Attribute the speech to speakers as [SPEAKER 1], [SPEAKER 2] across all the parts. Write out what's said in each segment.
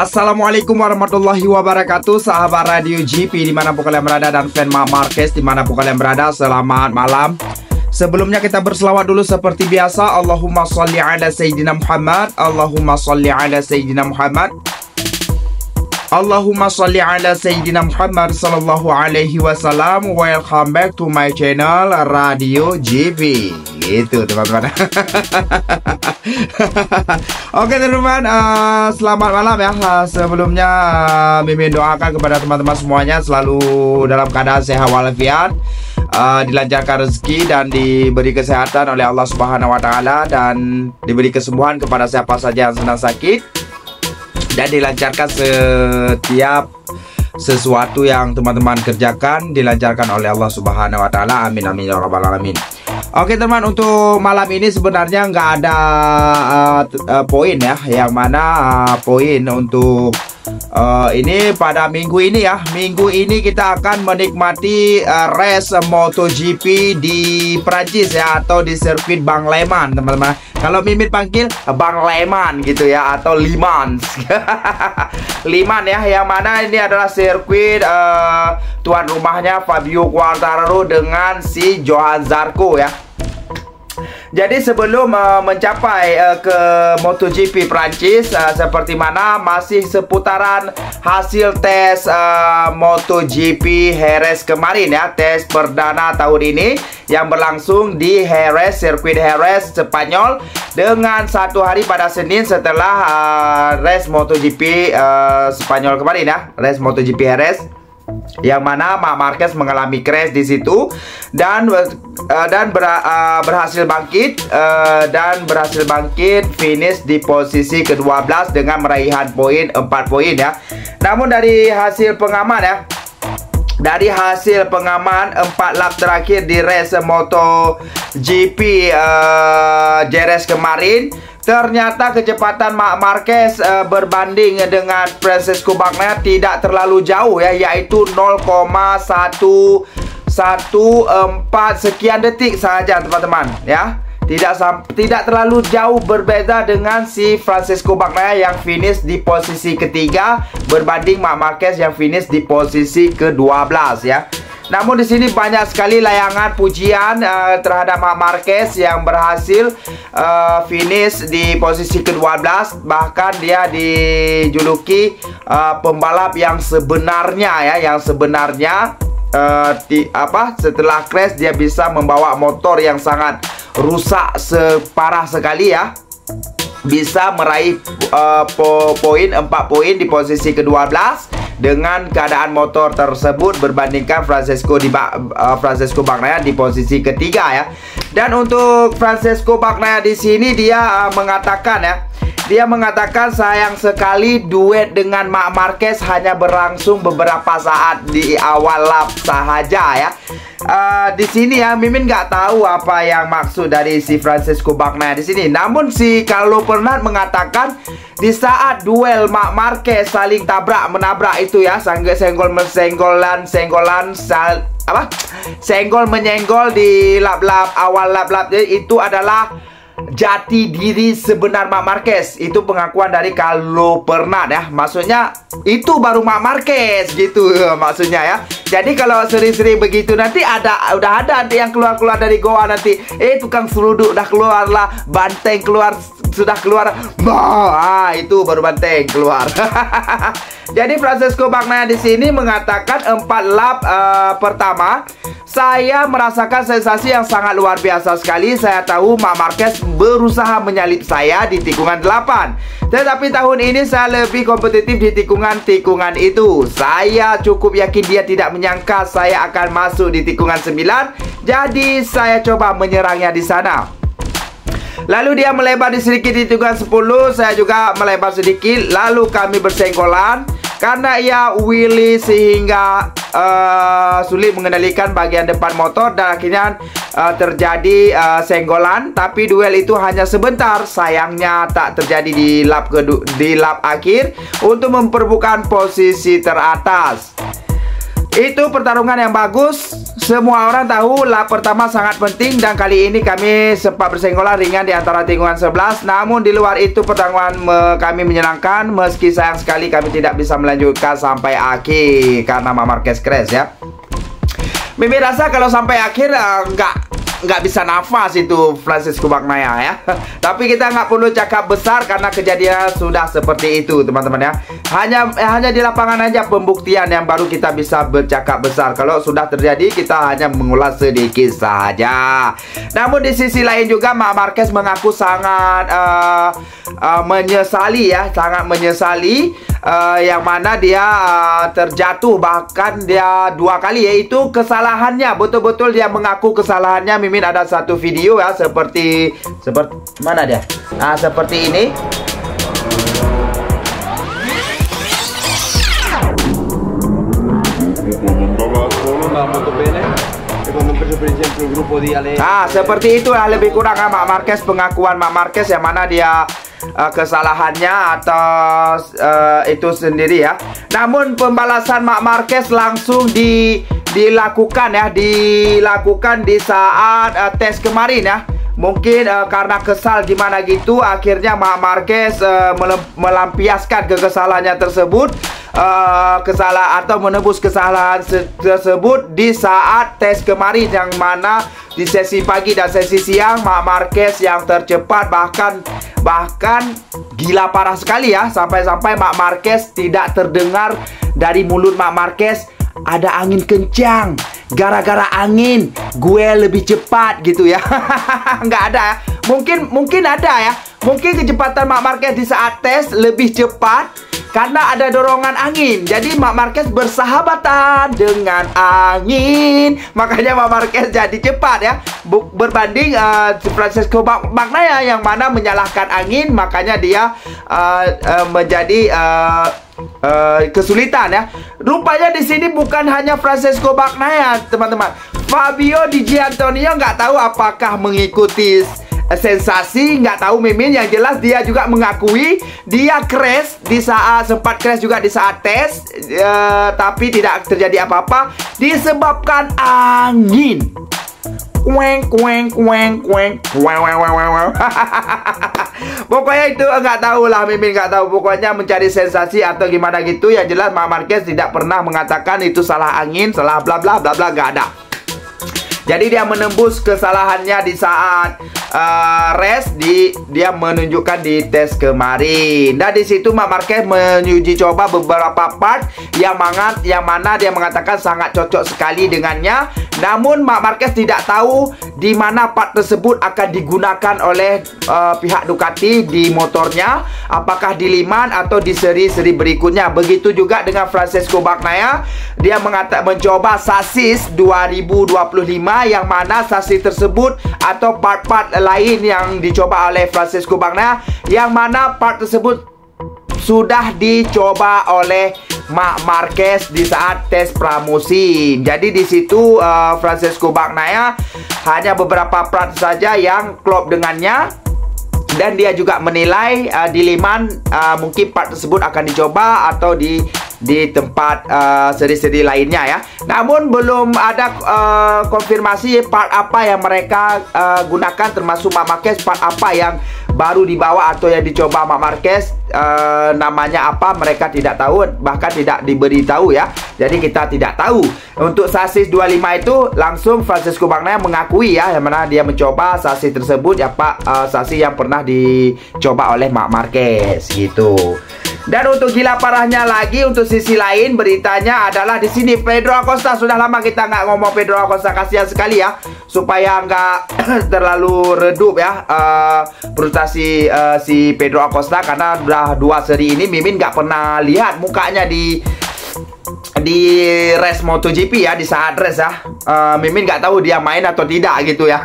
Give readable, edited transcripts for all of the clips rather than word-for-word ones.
[SPEAKER 1] Assalamualaikum warahmatullahi wabarakatuh, sahabat Radio GP dimanapun kalian berada dan fan Marc Marquez dimanapun kalian berada, selamat malam. Sebelumnya kita berselawat dulu seperti biasa. Allahumma salli ala Sayyidina Muhammad, Allahumma salli ala Sayyidina Muhammad, Allahumma salli ala Sayyidina Muhammad sallallahu alaihi wasallam. Welcome back to my channel Radio GP. Gitu teman-teman. Oke teman-teman, selamat malam ya. Sebelumnya Mimin doakan kepada teman-teman semuanya selalu dalam keadaan sehat walafiat, dilancarkan rezeki dan diberi kesehatan oleh Allah Subhanahu wa taala, dan diberi kesembuhan kepada siapa saja yang sedang sakit, dan dilancarkan setiap sesuatu yang teman-teman kerjakan dilancarkan oleh Allah Subhanahu wa taala. Amin amin ya rabbal alamin. Oke teman, untuk malam ini sebenarnya nggak ada poin ya, yang mana poin untuk ini pada minggu ini ya. Minggu ini kita akan menikmati race MotoGP di Prancis ya, atau di sirkuit Bang Leman teman-teman. Kalau Mimin panggil Bang Leman gitu ya, atau Le Mans. Liman ya, yang mana ini adalah sirkuit tuan rumahnya Fabio Quartararo dengan si Johann Zarco ya. Jadi sebelum mencapai ke MotoGP Prancis, seperti mana masih seputaran hasil tes MotoGP Jerez kemarin ya, tes perdana tahun ini yang berlangsung di Jerez, sirkuit Jerez Spanyol, dengan satu hari pada Senin setelah race MotoGP Spanyol kemarin ya, race MotoGP Jerez, yang mana Marc Marquez mengalami crash di situ dan berhasil bangkit finish di posisi ke-12 dengan meraihan poin 4 poin ya. Namun dari hasil pengaman ya, dari hasil pengaman 4 lap terakhir di race MotoGP Jerez kemarin, ternyata kecepatan Marc Marquez berbanding dengan Francesco Bagnaia tidak terlalu jauh ya, yaitu 0,114 sekian detik saja teman-teman ya. Tidak terlalu jauh berbeda dengan si Francesco Bagnaia yang finish di posisi ketiga berbanding Marc Marquez yang finish di posisi ke-12 ya. Namun di sini banyak sekali layangan pujian terhadap Marc Marquez yang berhasil finish di posisi ke-12. Bahkan dia dijuluki pembalap yang sebenarnya ya, yang sebenarnya setelah crash dia bisa membawa motor yang sangat rusak separah sekali ya, bisa meraih poin 4 poin di posisi ke-12 dengan keadaan motor tersebut berbandingkan Francesco Bagnaia di posisi ketiga ya. Dan untuk Francesco Bagnaia di sini dia mengatakan ya, dia mengatakan sayang sekali duet dengan Marc Marquez hanya berlangsung beberapa saat di awal lap sahaja ya. Di sini ya, Mimin nggak tahu apa yang maksud dari si Francesco Bagnaia di sini. Namun si Carlo Pernat mengatakan di saat duel Marc Marquez saling menabrak itu ya, senggol menyenggol di lap-lap awal lap-lap, itu adalah jati diri sebenar Marc Marquez. Itu pengakuan dari Carlo Pernat ya. Maksudnya itu baru Marc Marquez gitu maksudnya ya. Jadi kalau sering-sering begitu nanti udah ada yang keluar dari goa nanti. Tukang seruduk udah keluar lah, banteng sudah keluar. Itu baru banteng keluar. Jadi Francesco Bagnaia di sini mengatakan 4 lap pertama saya merasakan sensasi yang sangat luar biasa sekali. Saya tahu Marc Marquez berusaha menyalip saya di tikungan 8, tetapi tahun ini saya lebih kompetitif di tikungan itu. Saya cukup yakin dia tidak menyangka saya akan masuk di tikungan 9. Jadi saya coba menyerangnya di sana. Lalu dia melebar sedikit di tikungan 10. Saya juga melebar sedikit. Lalu kami bersenggolan karena ia wheelie sehingga sulit mengendalikan bagian depan motor, dan akhirnya terjadi senggolan. Tapi duel itu hanya sebentar. Sayangnya tak terjadi di lap akhir untuk memperebutkan posisi teratas. Itu pertarungan yang bagus. semua orang tahu lap pertama sangat penting dan kali ini kami sempat bersenggolan ringan di antara tikungan 11. Namun di luar itu pertarungan kami menyenangkan, meski sayang sekali kami tidak bisa melanjutkan sampai akhir karena Marc Marquez crash ya. Mimin rasa kalau sampai akhir nggak bisa nafas itu Francisco Bagnaia ya. Tapi kita nggak perlu cakap besar karena kejadian sudah seperti itu teman-teman ya. Hanya di lapangan aja pembuktian yang baru kita bisa bercakap besar. Kalau sudah terjadi kita hanya mengulas sedikit saja. Namun di sisi lain juga Marc Marquez mengaku sangat menyesali ya, sangat menyesali yang mana dia terjatuh, bahkan dia 2 kali, yaitu kesalahannya. Betul-betul dia mengaku kesalahannya. Mimin ada satu video ya, seperti mana dia? Nah, seperti ini. Nah, seperti itu ya lebih kurang Marc Marquez, pengakuan Marc Marquez yang mana dia kesalahannya atau itu sendiri ya. Namun pembalasan Marc Marquez langsung dilakukan di saat tes kemarin ya. Mungkin karena kesal gimana gitu, akhirnya Marc Marquez melampiaskan kesalahannya tersebut, atau menebus kesalahan tersebut di saat tes kemarin, yang mana di sesi pagi dan sesi siang Marc Marquez yang tercepat, bahkan gila parah sekali ya, sampai-sampai Marc Marquez tidak terdengar dari mulut Marc Marquez ada angin kencang. Gara-gara angin gue lebih cepat gitu ya. Nggak ada ya. Mungkin ada ya. Mungkin kecepatan Marc Marquez di saat tes lebih cepat karena ada dorongan angin. Jadi Marc Marquez bersahabatan dengan angin, makanya Marc Marquez jadi cepat ya. Berbanding Francisco Bagnaia yang mana menyalahkan angin, makanya dia menjadi kesulitan ya. Rupanya di sini bukan hanya Francisco Bagnaia, teman-teman. Fabio Di Giannantonio nggak tahu apakah mengikuti sensasi, nggak tahu Mimin. Yang jelas dia juga mengakui dia crash sempat crash juga di saat tes, tapi tidak terjadi apa-apa disebabkan angin. Pokoknya itu nggak tahu lah, Mimin nggak tahu. Pokoknya mencari sensasi atau gimana gitu. Yang jelas Marc Marquez tidak pernah mengatakan itu salah angin, salah bla bla bla bla, nggak ada. Jadi dia menembus kesalahannya di saat race, dia menunjukkan di tes kemarin. Dan di situ Marc Marquez menuji coba beberapa part yang mana dia mengatakan sangat cocok sekali dengannya. Namun Marc Marquez tidak tahu di mana part tersebut akan digunakan oleh pihak Ducati di motornya, apakah di Le Mans atau di seri-seri berikutnya. Begitu juga dengan Francisco Bagnaia, dia mencoba sasis 2025, yang mana sasis tersebut atau part-part lain yang dicoba oleh Francisco Bagnaia, yang mana part tersebut sudah dicoba oleh Marc Marquez di saat tes pramusim. Jadi di situ Francisco Bagnaia hanya beberapa part saja yang klop dengannya, dan dia juga menilai di Le Mans mungkin part tersebut akan dicoba atau di tempat seri-seri lainnya ya. Namun belum ada konfirmasi part apa yang mereka gunakan, termasuk Marc Marquez part apa yang baru dibawa atau yang dicoba Marc Marquez, namanya apa mereka tidak tahu, bahkan tidak diberitahu ya. Jadi kita tidak tahu. Untuk sasis 25 itu langsung Francisco Bagnaia mengakui ya, yang mana dia mencoba sasis tersebut ya Pak, sasis yang pernah dicoba oleh Marc Marquez gitu. Dan untuk gila parahnya lagi, untuk sisi lain beritanya adalah di sini Pedro Acosta. Sudah lama kita nggak ngomong Pedro Acosta, kasihan sekali ya, supaya nggak terlalu redup ya frustasi si Pedro Acosta, karena udah 2 seri ini Mimin nggak pernah lihat mukanya di race MotoGP ya, di saat race ya. Mimin nggak tahu dia main atau tidak gitu ya.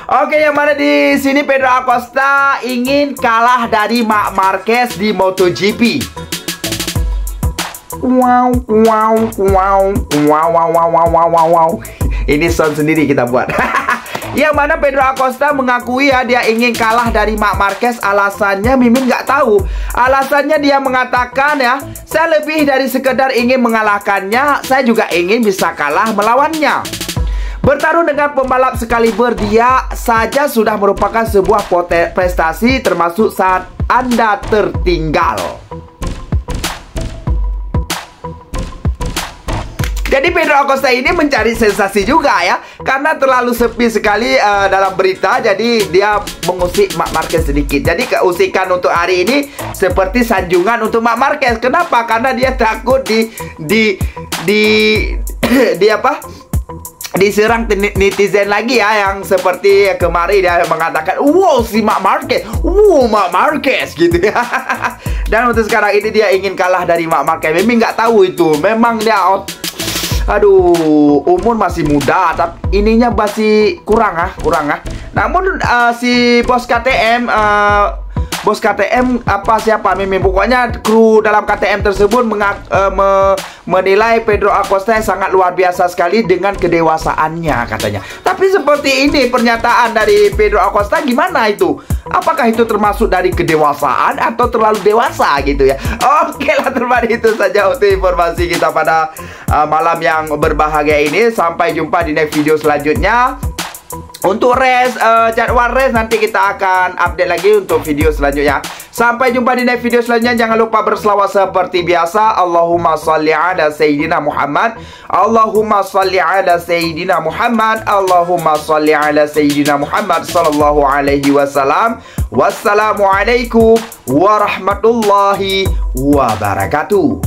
[SPEAKER 1] Oke, yang mana di sini Pedro Acosta ingin kalah dari Marc Marquez di MotoGP. Wow. Ini sound sendiri kita buat. Yang mana Pedro Acosta mengakui ya dia ingin kalah dari Marc Marquez. Alasannya Mimin nggak tahu. Alasannya dia mengatakan ya, saya lebih dari sekedar ingin mengalahkannya, saya juga ingin bisa kalah melawannya. Bertarung dengan pembalap sekaliber dia saja sudah merupakan sebuah prestasi, termasuk saat Anda tertinggal. Jadi Pedro Acosta ini mencari sensasi juga ya, karena terlalu sepi sekali dalam berita. Jadi dia mengusik Marc Marquez sedikit. Jadi keusikan untuk hari ini seperti sanjungan untuk Marc Marquez. Kenapa? Karena dia takut diserang netizen lagi ya, yang seperti kemarin dia mengatakan, wow si Marc Marquez, wow Marc Marquez gitu ya. Dan untuk sekarang ini dia ingin kalah dari Marc Marquez. Memang nggak tahu itu, memang dia aduh, umur masih muda, tapi ininya masih kurang. Namun si bos KTM siapa Mimin, pokoknya kru dalam KTM tersebut menilai Pedro Acosta sangat luar biasa sekali dengan kedewasaannya katanya. Tapi seperti ini pernyataan dari Pedro Acosta, gimana itu? Apakah itu termasuk dari kedewasaan atau terlalu dewasa gitu ya? Oke lah teman, itu saja untuk informasi kita pada malam yang berbahagia ini. Sampai jumpa di next video selanjutnya. Untuk jadwal race nanti kita akan update lagi untuk video selanjutnya. Sampai jumpa di next video selanjutnya. Jangan lupa berselawat seperti biasa. Allahumma salli ala Sayyidina Muhammad. Allahumma salli ala Sayyidina Muhammad. Allahumma salli ala Sayyidina Muhammad sallallahu alaihi wasallam. Wassalamualaikum warahmatullahi wabarakatuh.